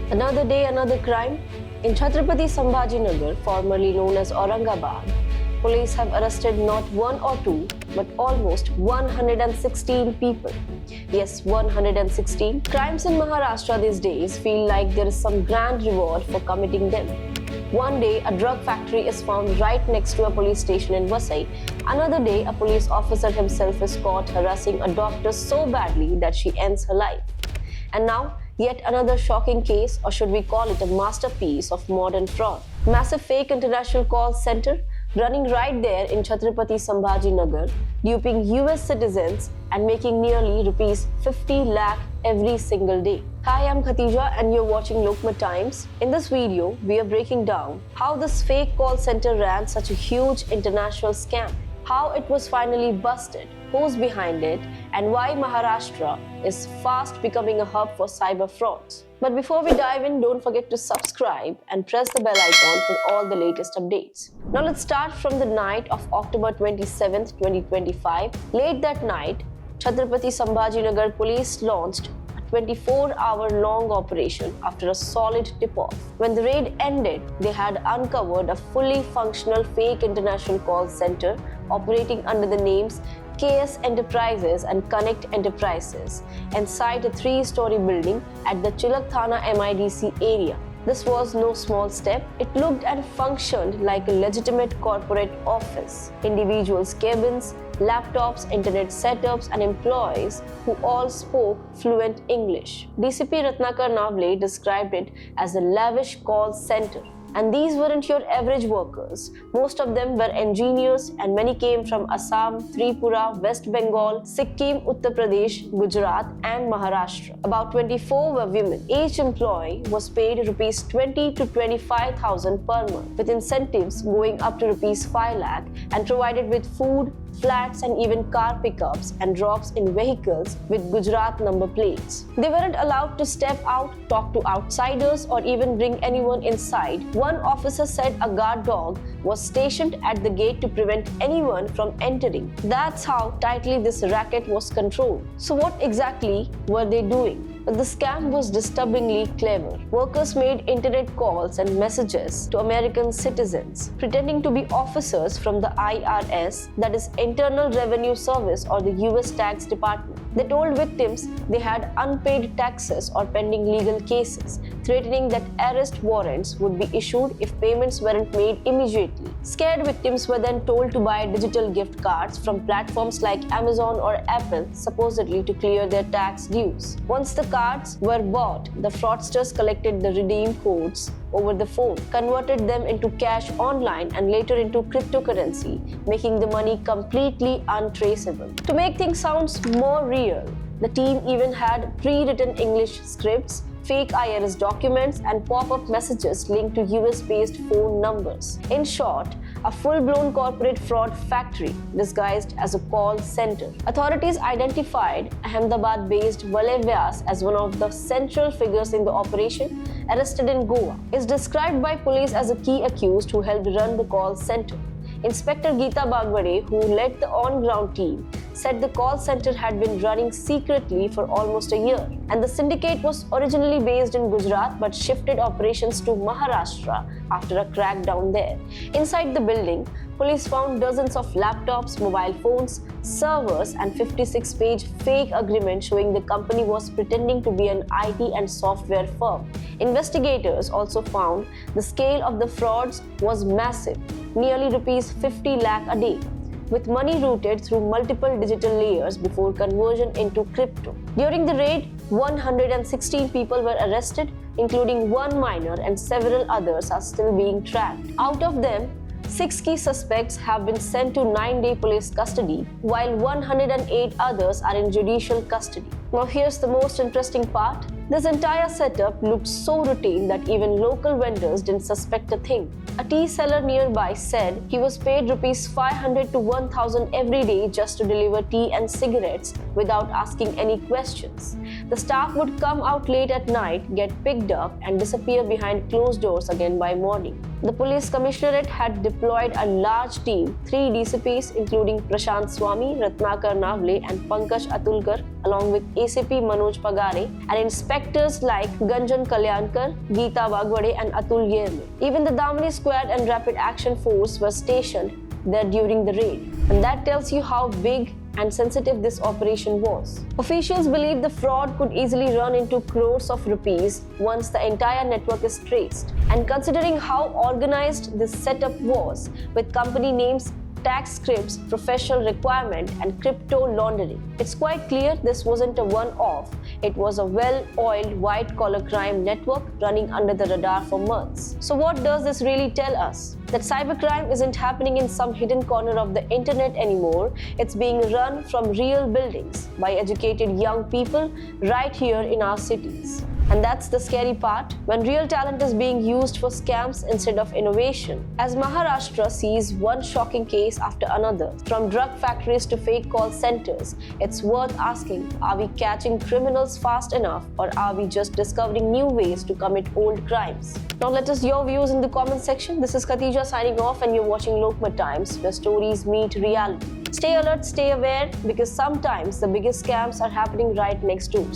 Another day, another crime. In Chhatrapati Sambhajinagar, formerly known as Aurangabad, police have arrested not one or two, but almost 116 people. Yes, 116. Crimes in Maharashtra these days feel like there is some grand reward for committing them. One day, a drug factory is found right next to a police station in Vasai. Another day, a police officer himself is caught harassing a doctor so badly that she ends her life. And now, yet another shocking case, or should we call it a masterpiece of modern fraud. Massive fake international call center running right there in Chhatrapati Sambhajinagar, duping US citizens and making nearly rupees 50 lakh every single day. Hi, I'm Khatija and you're watching Lokmat Times. In this video, we are breaking down how this fake call center ran such a huge international scam, how it was finally busted, who's behind it, and why Maharashtra is fast becoming a hub for cyber frauds. But before we dive in, don't forget to subscribe and press the bell icon for all the latest updates. Now let's start from the night of October 27th, 2025. Late that night, Chhatrapati Sambhajinagar police launched a 24-hour-long operation after a solid tip-off. When the raid ended, they had uncovered a fully functional fake international call center operating under the names KS Enterprises and Connect Enterprises inside a 3-story building at the Chilak Thana MIDC area. This was no small step. It looked and functioned like a legitimate corporate office. Individuals' cabins, laptops, internet setups, and employees who all spoke fluent English. DCP Ratnakar Navle described it as a lavish call center. And these weren't your average workers. Most of them were engineers and many came from Assam, Tripura, West Bengal, Sikkim, Uttar Pradesh, Gujarat and Maharashtra. About 24 were women. Each employee was paid rupees 20 to 25,000 per month, with incentives going up to rupees 5 lakh and provided with food, flats and even car pickups and drops in vehicles with Gujarat number plates. They weren't allowed to step out, talk to outsiders or even bring anyone inside. One officer said a guard dog was stationed at the gate to prevent anyone from entering. That's how tightly this racket was controlled. So what exactly were they doing? But the scam was disturbingly clever. Workers made internet calls and messages to American citizens, pretending to be officers from the IRS, that is Internal Revenue Service, or the US Tax Department. They told victims they had unpaid taxes or pending legal cases, threatening that arrest warrants would be issued if payments weren't made immediately. Scared victims were then told to buy digital gift cards from platforms like Amazon or Apple, supposedly to clear their tax dues. Once the cards were bought, the fraudsters collected the redeem codes over the phone, converted them into cash online and later into cryptocurrency, making the money completely untraceable. To make things sound more real, the team even had pre-written English scripts, fake IRS documents and pop-up messages linked to US-based phone numbers. In short, a full-blown corporate fraud factory disguised as a call center. Authorities identified Ahmedabad-based Valay Vyas as one of the central figures in the operation, arrested in Goa. Is described by police as a key accused who helped run the call center. Inspector Geeta Bagwade, who led the on-ground team, said the call center had been running secretly for almost a year, and the syndicate was originally based in Gujarat but shifted operations to Maharashtra after a crackdown there. Inside the building, police found dozens of laptops, mobile phones, servers, and 56-page fake agreement showing the company was pretending to be an IT and software firm. Investigators also found the scale of the frauds was massive, nearly rupees 50 lakh a day, with money routed through multiple digital layers before conversion into crypto. During the raid, 116 people were arrested, including one minor, and several others are still being tracked. Out of them, 6 key suspects have been sent to 9-day police custody, while 108 others are in judicial custody. Now here's the most interesting part. This entire setup looked so routine that even local vendors didn't suspect a thing. A tea seller nearby said he was paid rupees 500 to 1000 every day just to deliver tea and cigarettes without asking any questions. The staff would come out late at night, get picked up, and disappear behind closed doors again by morning. The police commissionerate had deployed a large team, 3 DCPs including Prashant Swami, Ratnakar Navle, and Pankaj Atulkar, along with ACP Manoj Pagare and inspectors like Ganjan Kalyankar, Geeta Wagwade and Atul Yerme. Even the Damani Squad and Rapid Action Force were stationed there during the raid. And that tells you how big and sensitive this operation was. Officials believe the fraud could easily run into crores of rupees once the entire network is traced. And considering how organized this setup was, with company names, tax scripts, professional requirement, and crypto laundering, it's quite clear this wasn't a one-off. It was a well-oiled white-collar crime network running under the radar for months. So what does this really tell us? That cybercrime isn't happening in some hidden corner of the internet anymore. It's being run from real buildings by educated young people right here in our cities. And that's the scary part, when real talent is being used for scams instead of innovation. As Maharashtra sees one shocking case after another, from drug factories to fake call centers, it's worth asking, are we catching criminals fast enough, or are we just discovering new ways to commit old crimes? Now let us your views in the comment section. This is Khatija signing off, and you're watching Lokmat Times, where stories meet reality. Stay alert, stay aware, because sometimes the biggest scams are happening right next door.